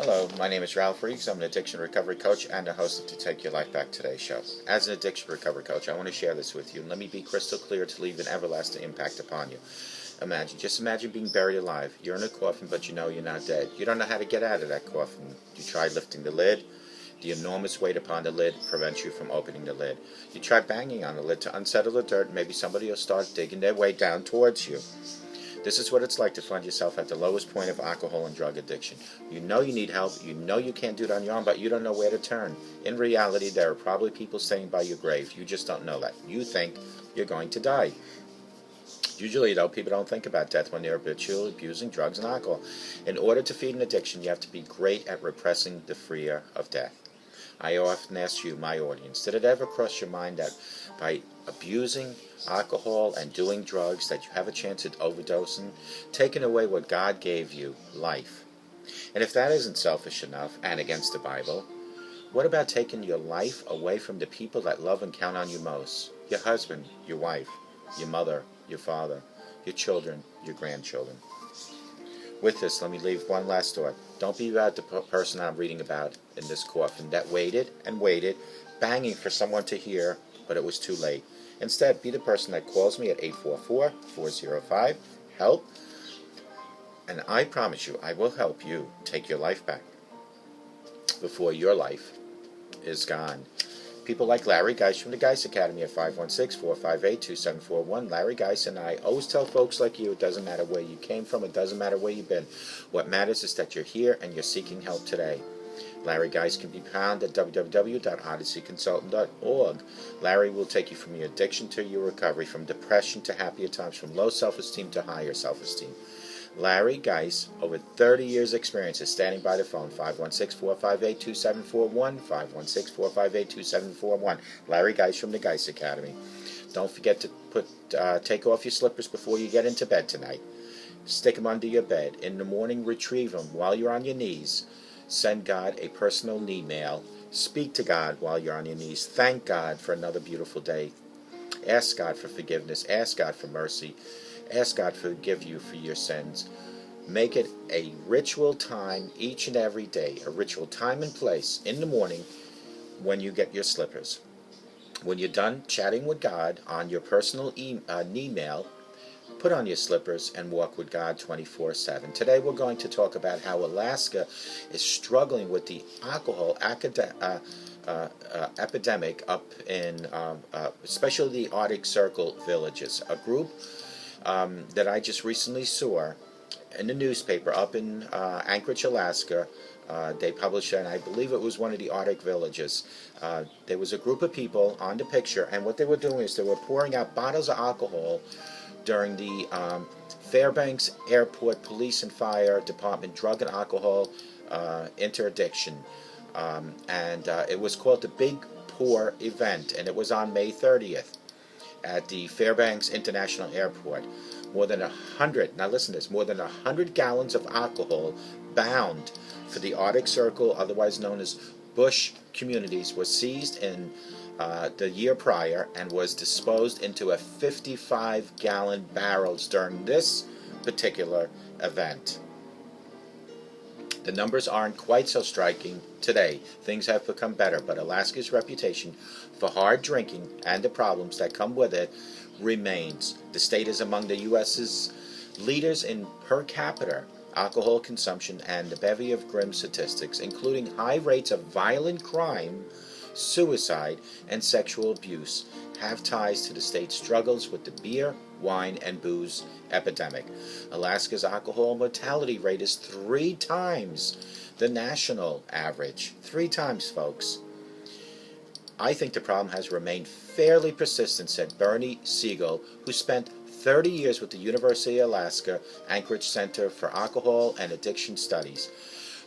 Hello, my name is Ralf Friedrichs. I'm an addiction recovery coach and the host of To Take Your Life Back Today show. As an addiction recovery coach, I want to share this with you, and let me be crystal clear to leave an everlasting impact upon you. Just imagine being buried alive. You're in a coffin, but you know you're not dead. You don't know how to get out of that coffin. You try lifting the lid. The enormous weight upon the lid prevents you from opening the lid. You try banging on the lid to unsettle the dirt, and maybe somebody will start digging their way down towards you. This is what it's like to find yourself at the lowest point of alcohol and drug addiction. You know you need help, you know you can't do it on your own, but you don't know where to turn. In reality, there are probably people staying by your grave. You just don't know that. You think you're going to die. Usually, though, people don't think about death when they're habitually abusing drugs and alcohol. In order to feed an addiction, you have to be great at repressing the fear of death. I often ask you, my audience, did it ever cross your mind that by abusing alcohol and doing drugs that you have a chance at overdosing, taking away what God gave you, life? And if that isn't selfish enough and against the Bible, what about taking your life away from the people that love and count on you most? Your husband, your wife, your mother, your father, your children, your grandchildren. With this, let me leave one last thought. Don't be about the person I'm reading about in this coffin that waited and waited, banging for someone to hear, but it was too late. Instead, be the person that calls me at 844-405-HELP, and I promise you, I will help you take your life back before your life is gone. People like Larry Geis from the Geis Academy at 516-458-2741. Larry Geis and I always tell folks like you, it doesn't matter where you came from, it doesn't matter where you've been. What matters is that you're here and you're seeking help today. Larry Geis can be found at www.odysseyconsultant.org. Larry will take you from your addiction to your recovery, from depression to happier times, from low self-esteem to higher self-esteem. Larry Geis, over 30 years experience, is standing by the phone, 516-458-2741, 516-458-2741. Larry Geis from the Geis Academy. Don't forget to take off your slippers before you get into bed tonight. Stick them under your bed. In the morning, retrieve them while you're on your knees. Send God a personal email. Speak to God while you're on your knees. Thank God for another beautiful day. Ask God for forgiveness. Ask God for mercy. Ask God to forgive you for your sins. Make it a ritual time each and every day, a ritual time and place in the morning when you get your slippers. When you're done chatting with God on your personal email, put on your slippers and walk with God 24/7. Today we're going to talk about how Alaska is struggling with the alcohol epidemic up in especially the Arctic Circle villages. A group that I just recently saw in the newspaper up in Anchorage, Alaska. They published, and I believe it was one of the Arctic villages. There was a group of people on the picture, and what they were doing is they were pouring out bottles of alcohol during the Fairbanks Airport Police and Fire Department Drug and Alcohol Interdiction. It was called the Big Pour Event, and it was on May 30th. At the Fairbanks International Airport. More than 100, now listen to this, more than 100 gallons of alcohol bound for the Arctic Circle, otherwise known as Bush communities, was seized in the year prior and was disposed into a 55-gallon barrels during this particular event. The numbers aren't quite so striking today. Things have become better, but Alaska's reputation for hard drinking and the problems that come with it remains. The state is among the U.S.'s leaders in per capita alcohol consumption and a bevy of grim statistics, including high rates of violent crime, suicide, and sexual abuse, have ties to the state's struggles with the beer, wine, and booze epidemic. Alaska's alcohol mortality rate is 3 times the national average. 3 times, folks. I think the problem has remained fairly persistent, said Bernie Siegel, who spent 30 years with the University of Alaska Anchorage Center for Alcohol and Addiction Studies.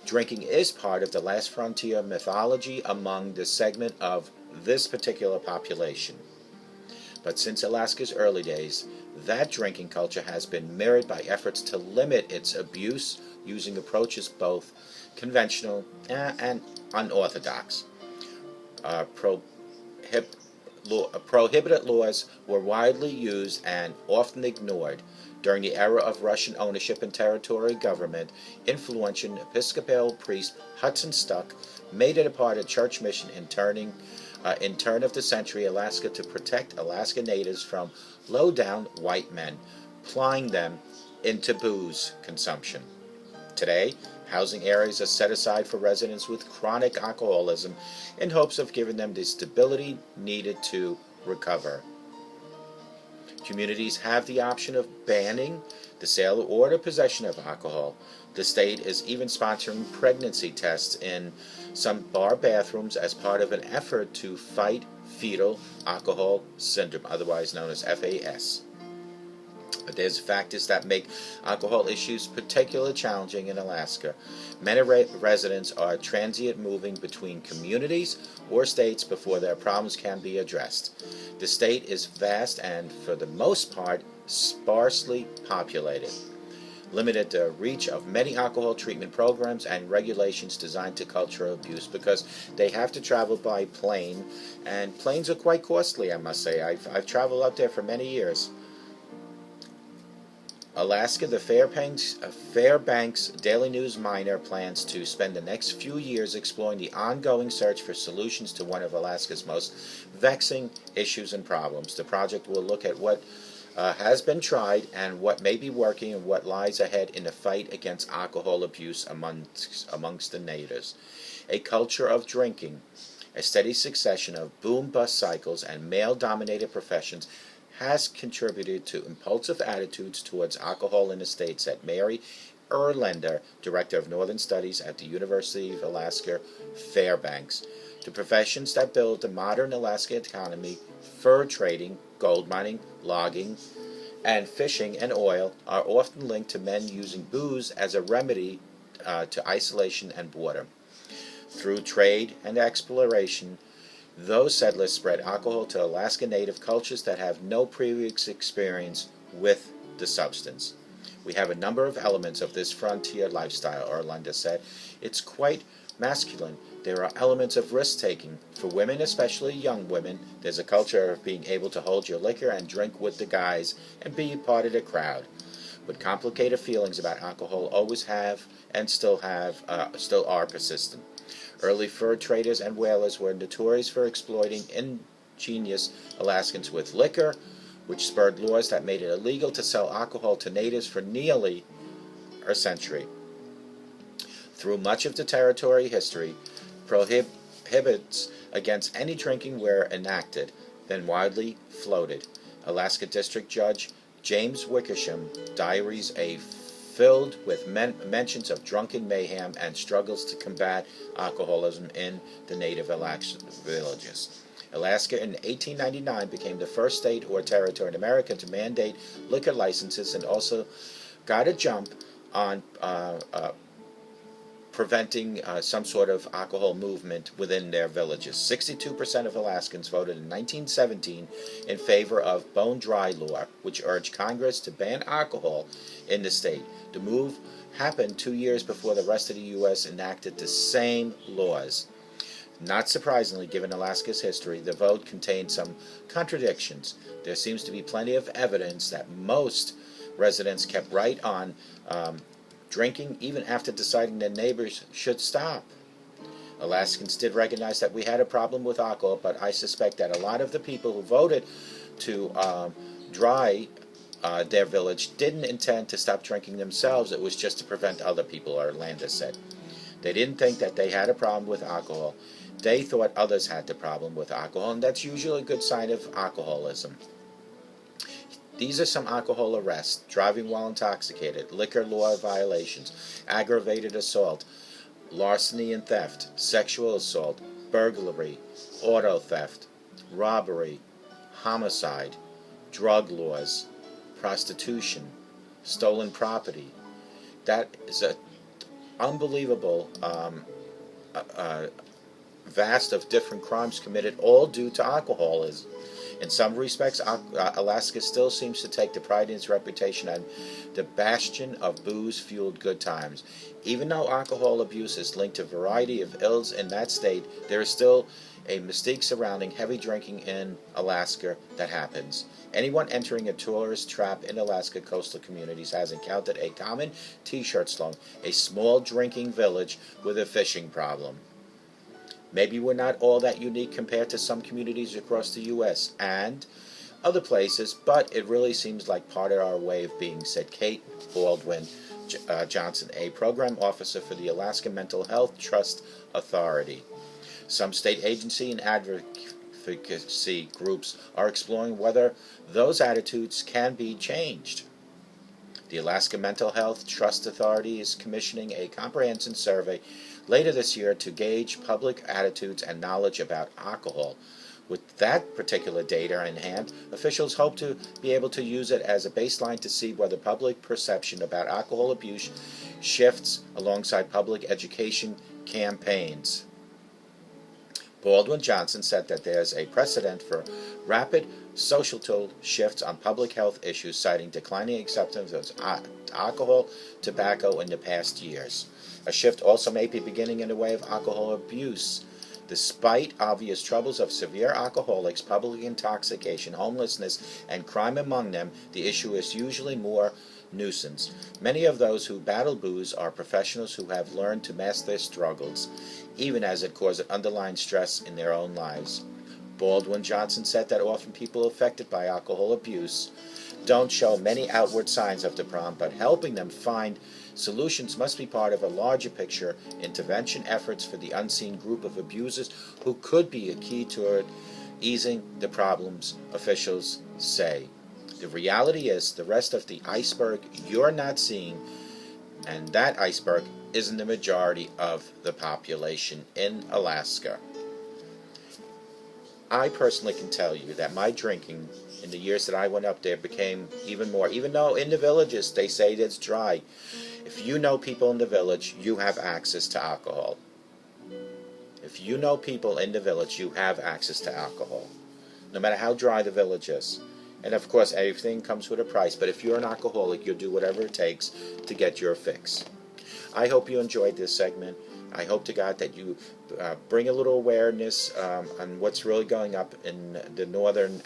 Drinking is part of the last frontier mythology among the segment of this particular population. But since Alaska's early days, that drinking culture has been mirrored by efforts to limit its abuse using approaches both conventional and unorthodox. prohibited laws were widely used and often ignored. During the era of Russian ownership and territorial government, influential Episcopal priest Hudson Stuck made it a part of church mission in turn of the century Alaska to protect Alaska natives from low-down white men, plying them into booze consumption. Today, housing areas are set aside for residents with chronic alcoholism in hopes of giving them the stability needed to recover. Communities have the option of banning the sale or the possession of alcohol. The state is even sponsoring pregnancy tests in some bar bathrooms as part of an effort to fight fetal alcohol syndrome, otherwise known as FAS. But there's factors that make alcohol issues particularly challenging in Alaska. Many residents are transient, moving between communities or states before their problems can be addressed. The state is vast and, for the most part, sparsely populated. Limited the reach of many alcohol treatment programs and regulations designed to cultural abuse because they have to travel by plane, and planes are quite costly, I must say. I've traveled up there for many years. Alaska, the Fairbanks Daily News Miner plans to spend the next few years exploring the ongoing search for solutions to one of Alaska's most vexing issues and problems. The project will look at what has been tried and what may be working and what lies ahead in the fight against alcohol abuse amongst the natives. A culture of drinking, a steady succession of boom-bust cycles, and male-dominated professions has contributed to impulsive attitudes towards alcohol in the state, said Mary Erlander, Director of Northern Studies at the University of Alaska, Fairbanks. The professions that build the modern Alaska economy, fur trading, gold mining, logging, and fishing and oil, are often linked to men using booze as a remedy to isolation and boredom. Through trade and exploration, those settlers spread alcohol to Alaska Native cultures that have no previous experience with the substance. We have a number of elements of this frontier lifestyle, Erlander said. It's quite masculine. There are elements of risk-taking. For women, especially young women, there's a culture of being able to hold your liquor and drink with the guys and be part of the crowd. But complicated feelings about alcohol always have and still are persistent. Early fur traders and whalers were notorious for exploiting ingenious Alaskans with liquor, which spurred laws that made it illegal to sell alcohol to natives for nearly a century. Through much of the territory history, prohibits against any drinking were enacted, then widely floated. Alaska District Judge James Wickersham diaries filled with mentions of drunken mayhem and struggles to combat alcoholism in the native Alaskan villages. Alaska in 1899 became the first state or territory in America to mandate liquor licenses, and also got a jump on preventing some sort of alcohol movement within their villages. 62% of Alaskans voted in 1917 in favor of Bone Dry Law, which urged Congress to ban alcohol in the state. The move happened 2 years before the rest of the U.S. enacted the same laws. Not surprisingly, given Alaska's history, the vote contained some contradictions. There seems to be plenty of evidence that most residents kept right on drinking even after deciding their neighbors should stop. Alaskans did recognize that we had a problem with alcohol, but I suspect that a lot of the people who voted to dry their village didn't intend to stop drinking themselves. It was just to prevent other people, Erlander said. They didn't think that they had a problem with alcohol. They thought others had the problem with alcohol, and that's usually a good sign of alcoholism. These are some alcohol arrests: driving while intoxicated, liquor law violations, aggravated assault, larceny and theft, sexual assault, burglary, auto theft, robbery, homicide, drug laws, prostitution, stolen property. That is an unbelievable vast of different crimes committed, all due to alcoholism. In some respects, Alaska still seems to take the pride in its reputation as the bastion of booze-fueled good times. Even though alcohol abuse is linked to a variety of ills in that state, there is still a mystique surrounding heavy drinking in Alaska that happens. Anyone entering a tourist trap in Alaska coastal communities has encountered a common t-shirt slogan, a small drinking village with a fishing problem. Maybe we're not all that unique compared to some communities across the U.S. and other places, but it really seems like part of our way of being, said Kate Baldwin Johnson, a program officer for the Alaska Mental Health Trust Authority. Some state agency and advocacy groups are exploring whether those attitudes can be changed. The Alaska Mental Health Trust Authority is commissioning a comprehensive survey later this year to gauge public attitudes and knowledge about alcohol. With that particular data in hand, officials hope to be able to use it as a baseline to see whether public perception about alcohol abuse shifts alongside public education campaigns. Baldwin Johnson said that there's a precedent for rapid societal shifts on public health issues, citing declining acceptance of alcohol, tobacco in the past years. A shift also may be beginning in the way of alcohol abuse. Despite obvious troubles of severe alcoholics, public intoxication, homelessness, and crime among them, the issue is usually more nuisance. Many of those who battle booze are professionals who have learned to master their struggles, even as it causes underlying stress in their own lives. Baldwin Johnson said that often people affected by alcohol abuse don't show many outward signs of the problem, but helping them find solutions must be part of a larger picture, intervention efforts for the unseen group of abusers who could be a key toward easing the problems, officials say. The reality is the rest of the iceberg you're not seeing, and that iceberg isn't the majority of the population in Alaska. I personally can tell you that my drinking in the years that I went up there became even more, even though in the villages they say it's dry. If you know people in the village, you have access to alcohol. If you know people in the village, you have access to alcohol, no matter how dry the village is. And of course, everything comes with a price, but if you're an alcoholic, you'll do whatever it takes to get your fix. I hope you enjoyed this segment. I hope to God that you bring a little awareness on what's really going up in the northern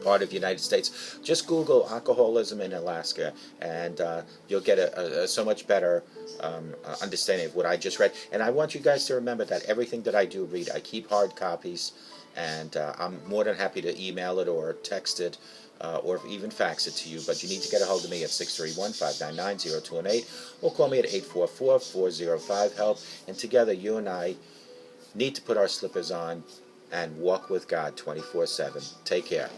part of the United States. Just Google alcoholism in Alaska, and you'll get a so much better understanding of what I just read. And I want you guys to remember that everything that I do read, I keep hard copies, and I'm more than happy to email it or text it or even fax it to you. But you need to get a hold of me at 631-599-0218 or call me at 844-405-HELP. And together, you and I need to put our slippers on and walk with God 24/7. Take care.